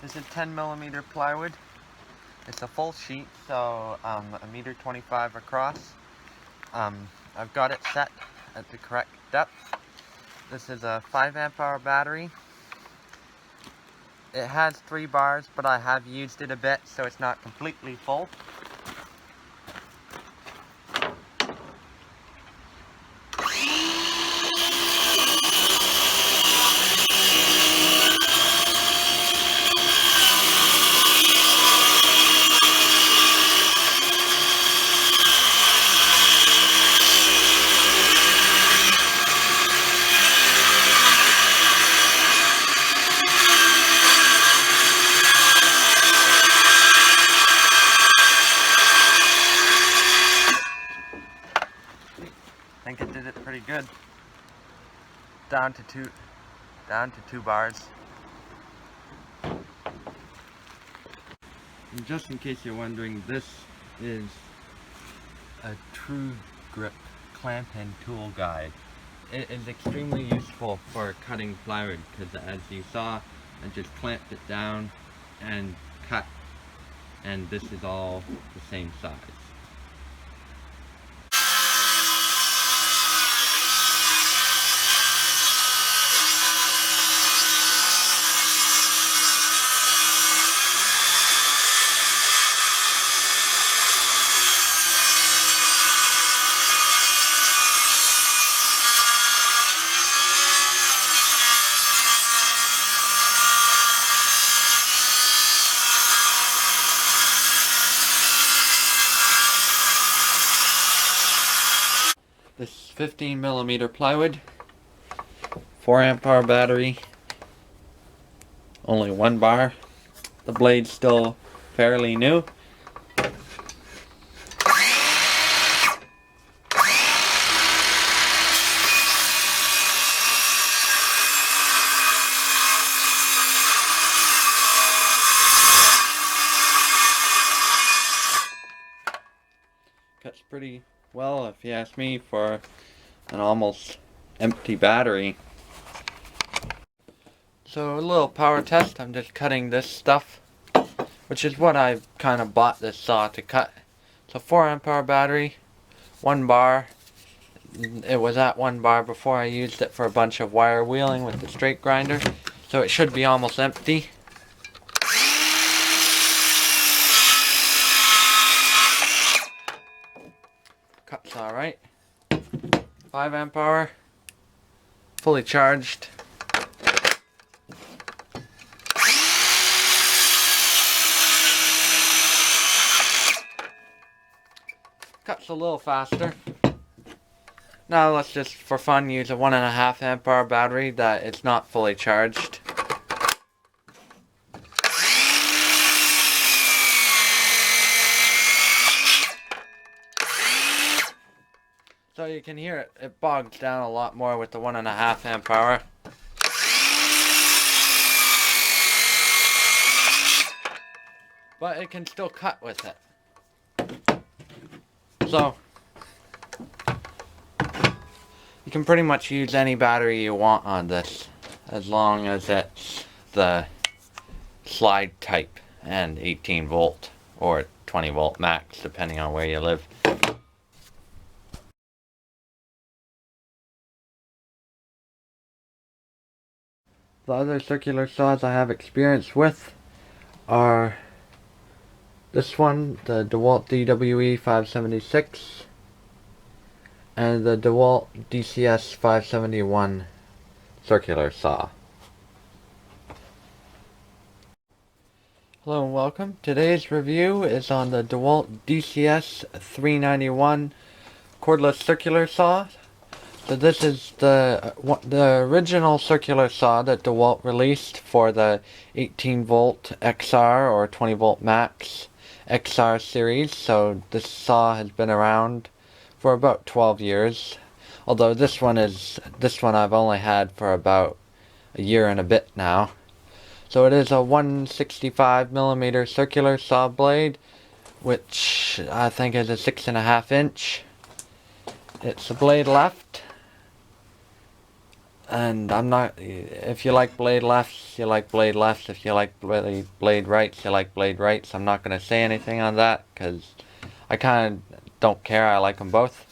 This is 10mm plywood. It's a full sheet, so 1.25 m across. I've got it set at the correct depth. This is a 5 Ah battery. It has 3 bars, but I have used it a bit, so it's not completely full. I think it did it pretty good. Down to two bars. And just in case you're wondering, this is a true grip clamp and tool guide. It is extremely useful for cutting plywood because, as you saw, I just clamped it down and cut, and this is all the same size. This 15mm plywood, 4 Ah battery, only 1 bar. The blade's still fairly new. Cuts pretty well, if you ask me, for an almost empty battery. So a little power test. I'm just cutting this stuff, which is what I kind of bought this saw to cut. It's a 4 Ah battery, 1 bar. It was at 1 bar before I used it for a bunch of wire wheeling with the straight grinder, so it should be almost empty. Cuts alright. 5 Ah, fully charged. Cuts a little faster. Now let's just, for fun, use a 1.5 Ah battery that is not fully charged. So you can hear it bogs down a lot more with the 1.5 Ah. But it can still cut with it. So you can pretty much use any battery you want on this, as long as it's the slide type and 18 volt or 20 volt max, depending on where you live. The other circular saws I have experience with are this one, the Dewalt DWE576, and the Dewalt DCS391 circular saw. Hello and welcome. Today's review is on the Dewalt DCS391 cordless circular saw. So this is the original circular saw that DeWalt released for the 18 volt XR or 20 volt max XR series. So this saw has been around for about 12 years. Although this one I've only had for about a year and a bit now. So it is a 165mm circular saw blade, which I think is a 6.5 inch. It's a blade left. And I'm not, if you like blade lefts, you like blade lefts. If you like blade rights, you like blade rights. I'm not going to say anything on that because I kind of don't care. I like them both.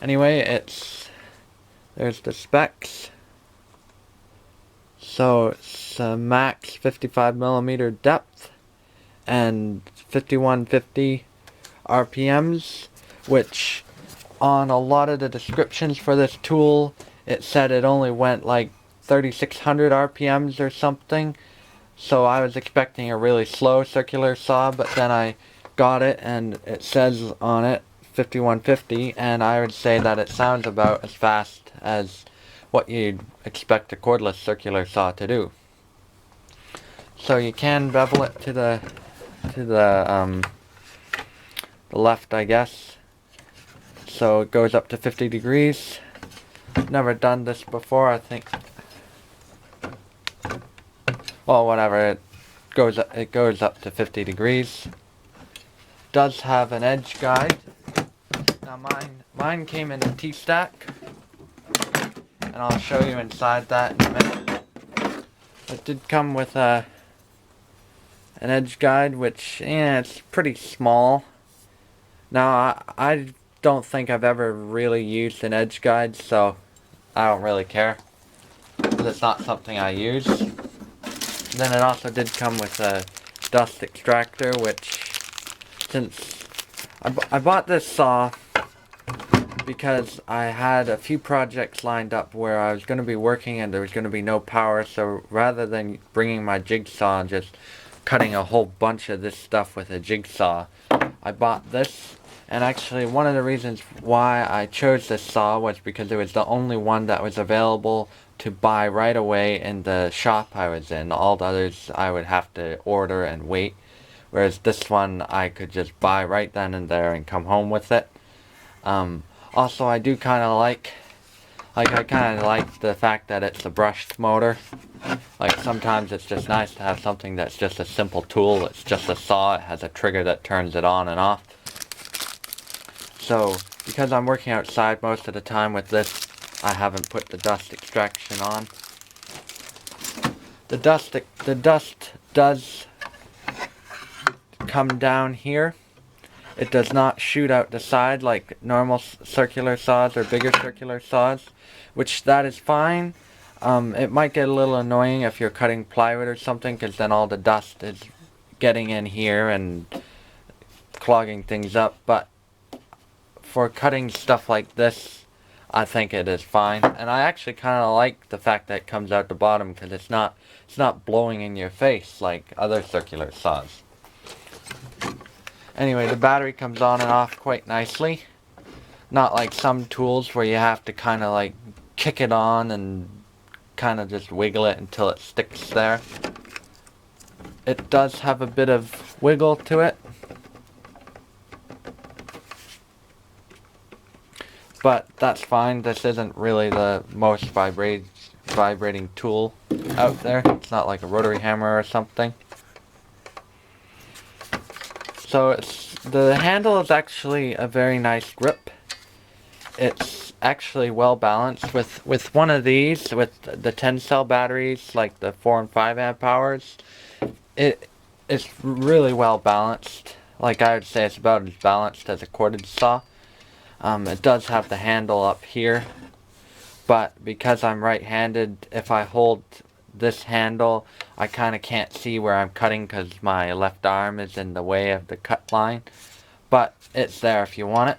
Anyway, there's the specs. So it's a max 55mm depth and 5150 RPMs, which on a lot of the descriptions for this tool, it said it only went like 3600 RPMs or something. So I was expecting a really slow circular saw, but then I got it and it says on it 5150, and I would say that it sounds about as fast as what you'd expect a cordless circular saw to do. So you can bevel it to the left, I guess. So it goes up to 50 degrees. Never done this before, I think. Well, whatever, it goes up to 50 degrees. Does have an edge guide. Now mine came in a T-stack, and I'll show you inside that in a minute. It did come with an edge guide, which, yeah, it's pretty small. Now, I don't think I've ever really used an edge guide, so I don't really care, because it's not something I use. Then it also did come with a dust extractor, which, since I bought this saw because I had a few projects lined up where I was going to be working and there was going to be no power, so rather than bringing my jigsaw and just cutting a whole bunch of this stuff with a jigsaw, I bought this. And actually, one of the reasons why I chose this saw was because it was the only one that was available to buy right away in the shop I was in. All the others I would have to order and wait, whereas this one I could just buy right then and there and come home with it. Also, I do kind of like I kind of like the fact that it's a brushed motor. Like, sometimes it's just nice to have something that's just a simple tool. It's just a saw. It has a trigger that turns it on and off. So, because I'm working outside most of the time with this, I haven't put the dust extraction on. The dust does come down here. It does not shoot out the side like normal circular saws or bigger circular saws, which that is fine. It might get a little annoying if you're cutting plywood or something, because then all the dust is getting in here and clogging things up, but for cutting stuff like this, I think it is fine. And I actually kind of like the fact that it comes out the bottom, because it's not blowing in your face like other circular saws. Anyway, the battery comes on and off quite nicely. Not like some tools where you have to kind of like kick it on and kind of just wiggle it until it sticks there. It does have a bit of wiggle to it, but that's fine. This isn't really the most vibrating tool out there. It's not like a rotary hammer or something. So the handle is actually a very nice grip. It's actually well balanced. With one of these, with the 10 cell batteries, like the 4 and 5 amp hours, it's really well balanced. Like, I would say it's about as balanced as a corded saw. It does have the handle up here, but because I'm right-handed, if I hold this handle, I kind of can't see where I'm cutting because my left arm is in the way of the cut line, but it's there if you want it.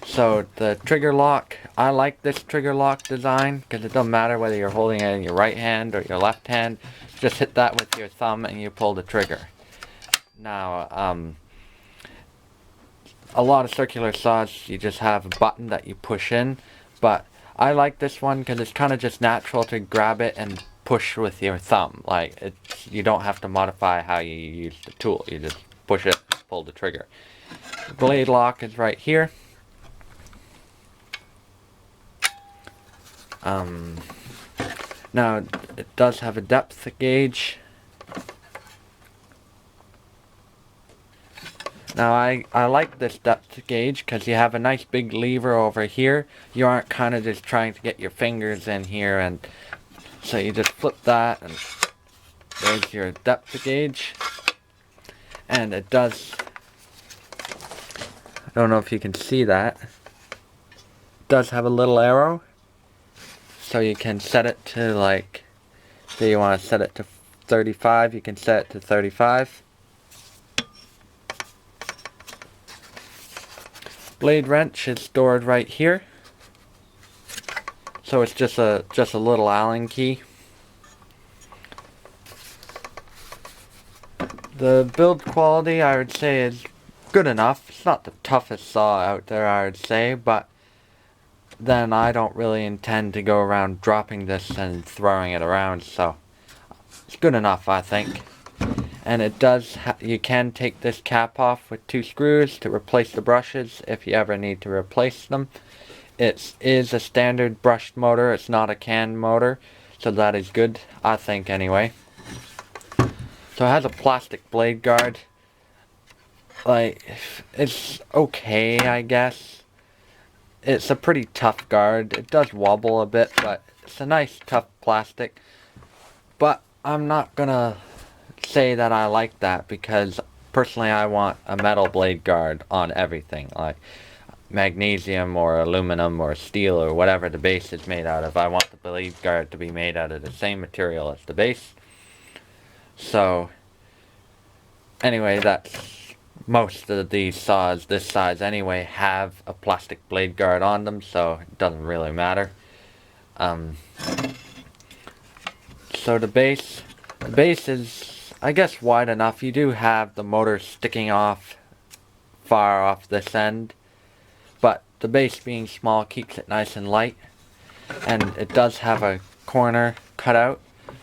So the trigger lock, I like this trigger lock design because it doesn't matter whether you're holding it in your right hand or your left hand. Just hit that with your thumb and you pull the trigger. Now, a lot of circular saws, you just have a button that you push in, but I like this one because it's kind of just natural to grab it and push with your thumb. Like, you don't have to modify how you use the tool. You just push it, pull the trigger. The blade lock is right here. Now, it does have a depth gauge. Now I like this depth gauge because you have a nice big lever over here. You aren't kind of just trying to get your fingers in here, and so you just flip that and there's your depth gauge. And it does, I don't know if you can see that, it does have a little arrow. So you can set it to, like, say you want to set it to 35, you can set it to 35. Blade wrench is stored right here. So it's just a little Allen key. The build quality, I would say, is good enough. It's not the toughest saw out there, I would say, but then I don't really intend to go around dropping this and throwing it around, so it's good enough, I think. And it does, you can take this cap off with 2 screws to replace the brushes if you ever need to replace them. It is a standard brushed motor, it's not a canned motor, so that is good, I think anyway. So it has a plastic blade guard. Like, it's okay, I guess. It's a pretty tough guard. It does wobble a bit, but it's a nice tough plastic. But I'm not gonna say that I like that, because personally I want a metal blade guard on everything, like magnesium or aluminum or steel or whatever the base is made out of. I want the blade guard to be made out of the same material as the base. So anyway, that's most of these saws this size anyway have a plastic blade guard on them, so it doesn't really matter. So the base is, I guess, wide enough. You do have the motor sticking off far off this end, but the base being small keeps it nice and light. And it does have a corner cut out,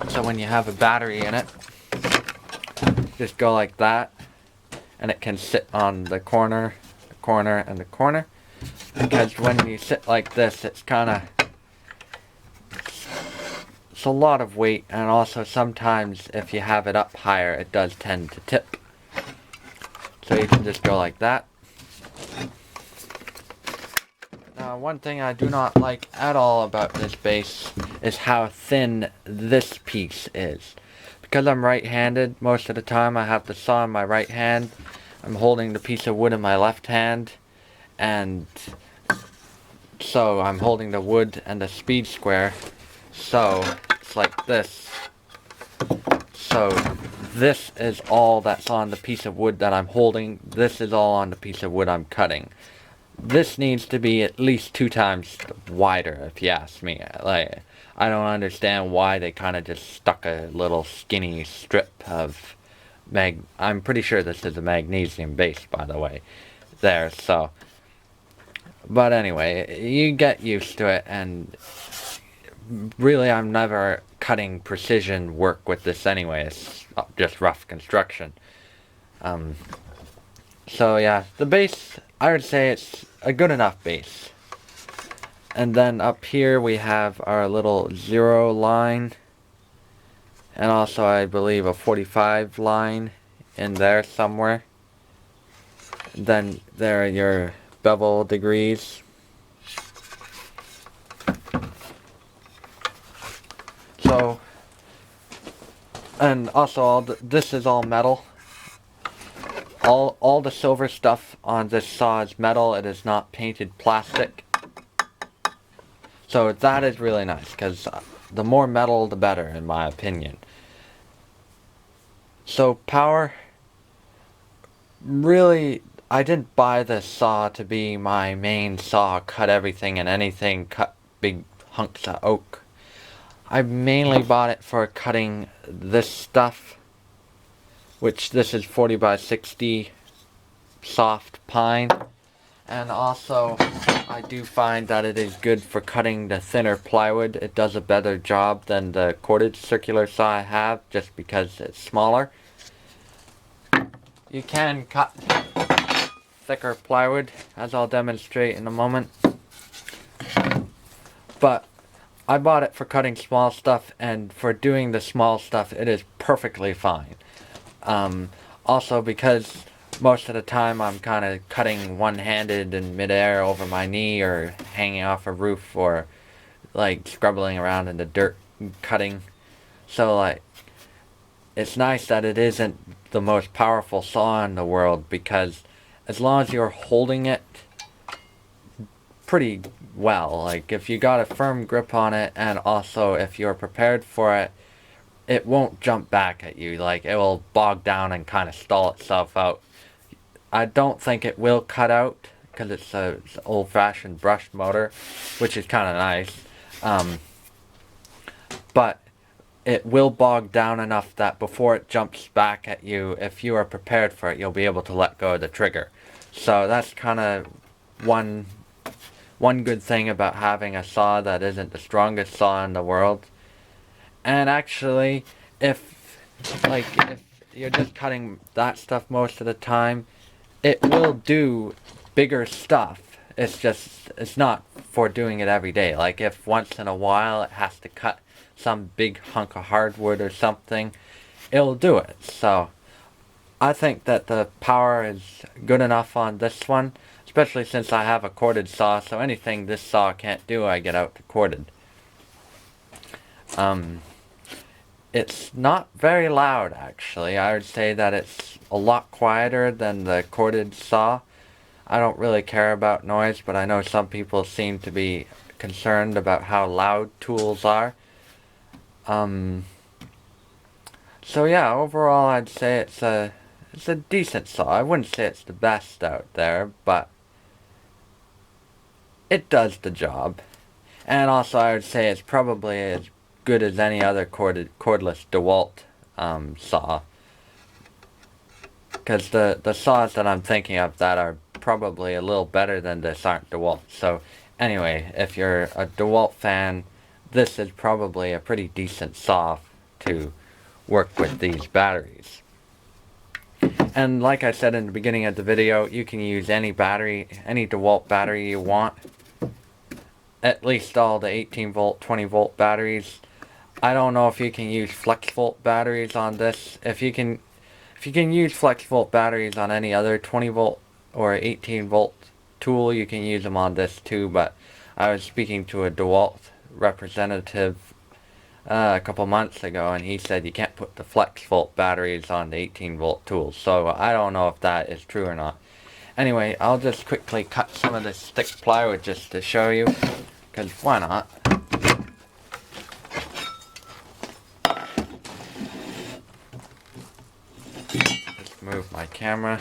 so when you have a battery in it, just go like that, and it can sit on the corner, and the corner. Because when you sit like this, it's a lot of weight, and also sometimes if you have it up higher, it does tend to tip. So you can just go like that. Now, one thing I do not like at all about this base is how thin this piece is. Because I'm right-handed, most of the time I have the saw in my right hand. I'm holding the piece of wood in my left hand, and so I'm holding the wood and the speed square. So it's like this. So this is all that's on the piece of wood that I'm holding. This is all on the piece of wood I'm cutting. This needs to be at least 2 times wider, if you ask me. Like, I don't understand why they kind of just stuck a little skinny strip of I'm pretty sure this is a magnesium base, by the way. There, so. But anyway, you get used to it, and really I'm never cutting precision work with this anyway. It's just rough construction. So yeah, the base, I would say it's a good enough base. And then up here we have our little 0 line, and also I believe a 45 line in there somewhere. Then there are your bevel degrees. So, and also this is all metal. All the silver stuff on this saw is metal. It is not painted plastic. So that is really nice, because the more metal the better, in my opinion. So power, really, I didn't buy this saw to be my main saw, cut everything and anything, cut big hunks of oak. I mainly bought it for cutting this stuff, which this is 40 by 60 soft pine. And also, I do find that it is good for cutting the thinner plywood. It does a better job than the corded circular saw I have, just because it's smaller. You can cut thicker plywood, as I'll demonstrate in a moment. But I bought it for cutting small stuff, and for doing the small stuff, it is perfectly fine. Also, because most of the time I'm kind of cutting one-handed in midair over my knee, or hanging off a roof, or like scrubbling around in the dirt and cutting. So like, it's nice that it isn't the most powerful saw in the world, because as long as you're holding it pretty well, like if you got a firm grip on it, and also if you're prepared for it, it won't jump back at you. Like, it will bog down and kind of stall itself out. I don't think it will cut out, because it's an old-fashioned brushed motor, which is kind of nice. But it will bog down enough that before it jumps back at you, if you are prepared for it, you'll be able to let go of the trigger. So that's kind of one good thing about having a saw that isn't the strongest saw in the world. And actually, if you're just cutting that stuff most of the time, it will do bigger stuff. It's not for doing it every day. Like, if once in a while it has to cut some big hunk of hardwood or something, it'll do it. So I think that the power is good enough on this one, especially since I have a corded saw, so anything this saw can't do, I get out to corded. It's not very loud, actually. I would say that it's a lot quieter than the corded saw. I don't really care about noise, but I know some people seem to be concerned about how loud tools are. So yeah, overall I'd say it's a decent saw. I wouldn't say it's the best out there, but it does the job. And also I would say it's probably as good as any other cordless Dewalt saw. Because the saws that I'm thinking of that are probably a little better than this aren't Dewalt. So anyway, if you're a Dewalt fan, this is probably a pretty decent saw to work with these batteries. And like I said in the beginning of the video, you can use any battery, any Dewalt battery you want. At least all the 18 volt, 20 volt batteries. I don't know if you can use flex volt batteries on this. If you can use flex volt batteries on any other 20 volt or 18 volt tool, you can use them on this too, but I was speaking to a Dewalt representative a couple months ago, and he said you can't put the flex volt batteries on the 18 volt tools, so I don't know if that is true or not. Anyway, I'll just quickly cut some of this thick plywood just to show you, because why not? Just move my camera.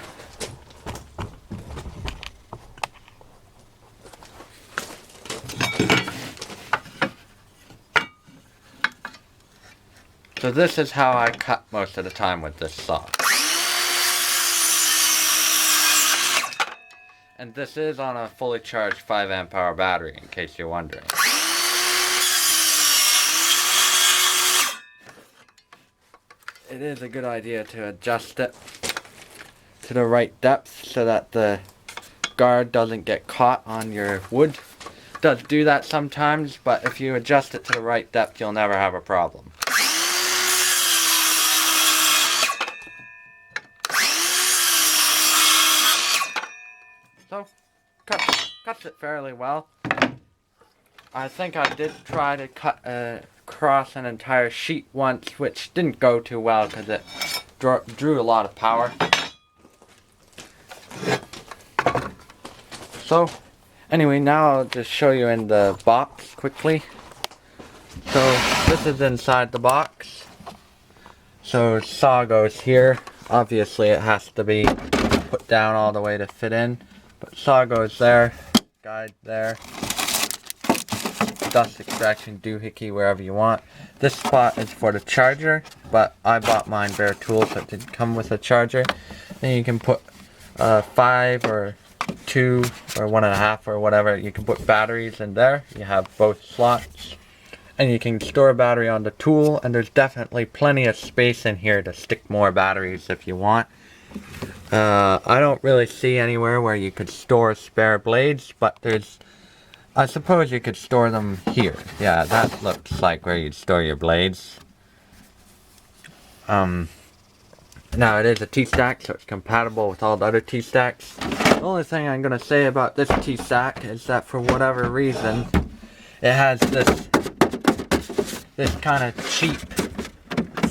So this is how I cut most of the time with this saw. And this is on a fully charged 5 amp hour battery, in case you're wondering. It is a good idea to adjust it to the right depth so that the guard doesn't get caught on your wood. It does do that sometimes, but if you adjust it to the right depth, you'll never have a problem. So, cuts it fairly well. I think I did try to cut across an entire sheet once, which didn't go too well because it drew a lot of power. So, anyway, now I'll just show you in the box quickly. So, this is inside the box. So, saw goes here. Obviously, it has to be put down all the way to fit in. But saw goes there, guide there, dust extraction doohickey wherever you want. This spot is for the charger, but I bought mine bare tools, so it didn't come with a charger. Then you can put 5 or 2 or 1.5 or whatever. You can put batteries in there. You have both slots. And you can store a battery on the tool, and there's definitely plenty of space in here to stick more batteries if you want. I don't really see anywhere where you could store spare blades, but I suppose you could store them here. Yeah, that looks like where you'd store your blades. Now it is a T-stack, so it's compatible with all the other T-stacks. The only thing I'm going to say about this T-stack is that for whatever reason, it has this kind of cheap,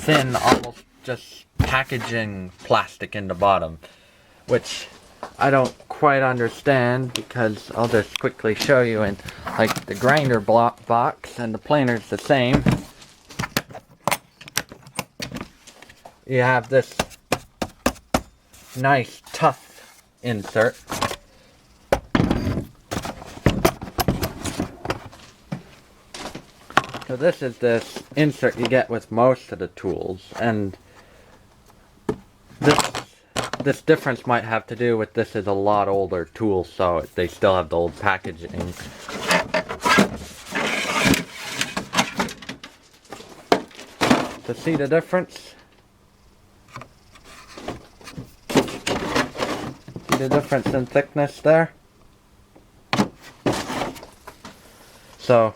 thin, almost just packaging plastic in the bottom, which I don't quite understand, because I'll just quickly show you. In like the grinder block box, and the planer's the same. You have this nice tough insert. So this is this insert you get with most of the tools, and this difference might have to do with this is a lot older tool, so they still have the old packaging. To see the difference? See the difference in thickness there? So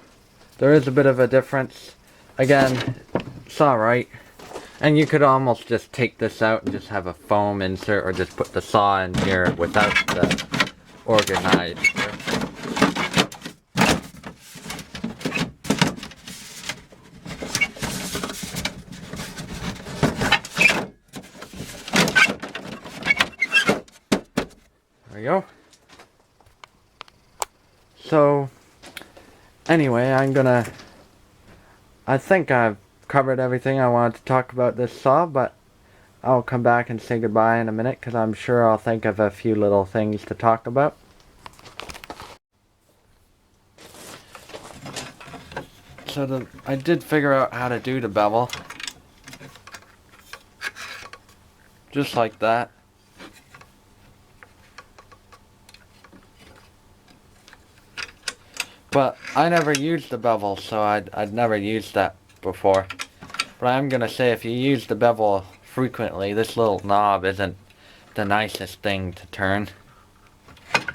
there is a bit of a difference. Again, it's alright. And you could almost just take this out and just have a foam insert, or just put the saw in here without the organizer. There we go. So, anyway, I think I've covered everything I wanted to talk about this saw, but I'll come back and say goodbye in a minute, because I'm sure I'll think of a few little things to talk about. So I did figure out how to do the bevel. Just like that. But I never used the bevel, so I'd never used that before. But I'm gonna say, if you use the bevel frequently, this little knob isn't the nicest thing to turn.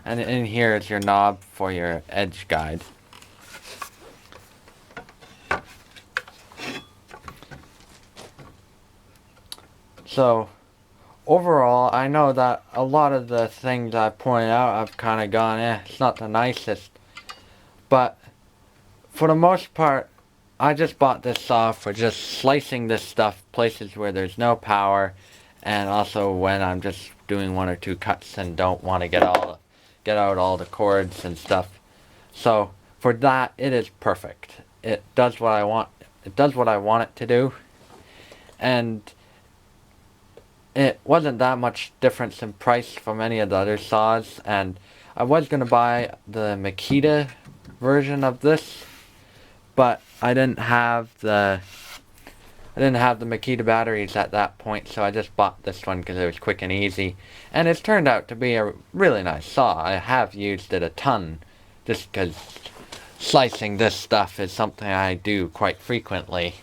And in here is your knob for your edge guide. So overall, I know that a lot of the things I pointed out, I've kind of gone, it's not the nicest. But for the most part, I just bought this saw for just slicing this stuff places where there's no power, and also when I'm just doing one or two cuts and don't want to get out all the cords and stuff. So for that, it is perfect. It does what I want. It does what I want it to do, and it wasn't that much difference in price from any of the other saws. And I was gonna buy the Makita version of this, but I didn't have the Makita batteries at that point, so I just bought this one because it was quick and easy. And it's turned out to be a really nice saw. I have used it a ton, just because slicing this stuff is something I do quite frequently.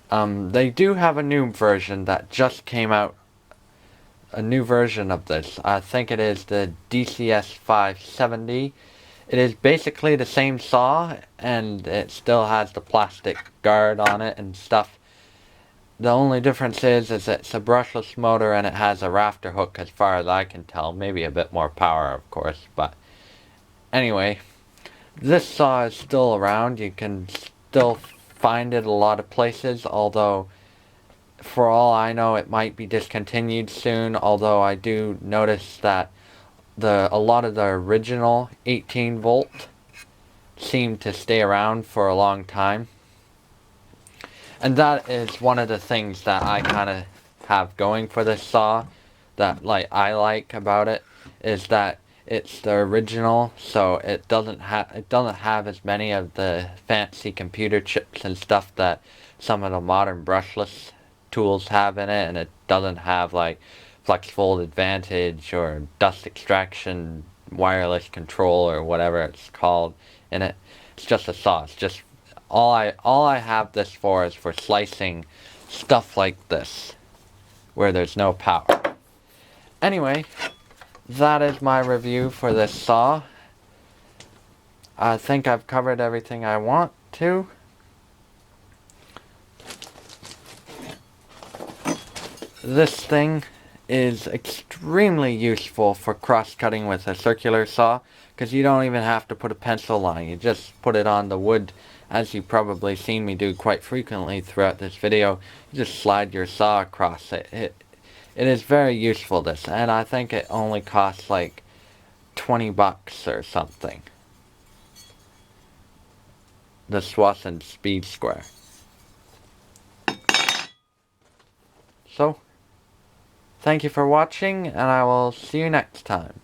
They do have a new version that just came out. A new version of this. I think it is the DCS391. It is basically the same saw, and it still has the plastic guard on it and stuff. The only difference is it's a brushless motor, and it has a rafter hook as far as I can tell. Maybe a bit more power, of course, but anyway, this saw is still around. You can still find it a lot of places, although for all I know it might be discontinued soon. Although I do notice that a lot of the original 18 volt seem to stay around for a long time. And that is one of the things that I kind of have going for this saw, that I like about it, is that it's the original, so it doesn't have as many of the fancy computer chips and stuff that some of the modern brushless tools have in it, and it doesn't have like FlexFold Advantage or dust extraction wireless control or whatever it's called in it. It's just a saw. It's just all I have this for is for slicing stuff like this where there's no power. Anyway, that is my review for this saw. I think I've covered everything I want to. this thing is extremely useful for cross-cutting with a circular saw, because you don't even have to put a pencil line. You just put it on the wood, as you've probably seen me do quite frequently throughout this video. You just slide your saw across it. It is very useful, this, and I think it only costs like 20 bucks or something. The Swassen Speed Square. So, thank you for watching, and I will see you next time.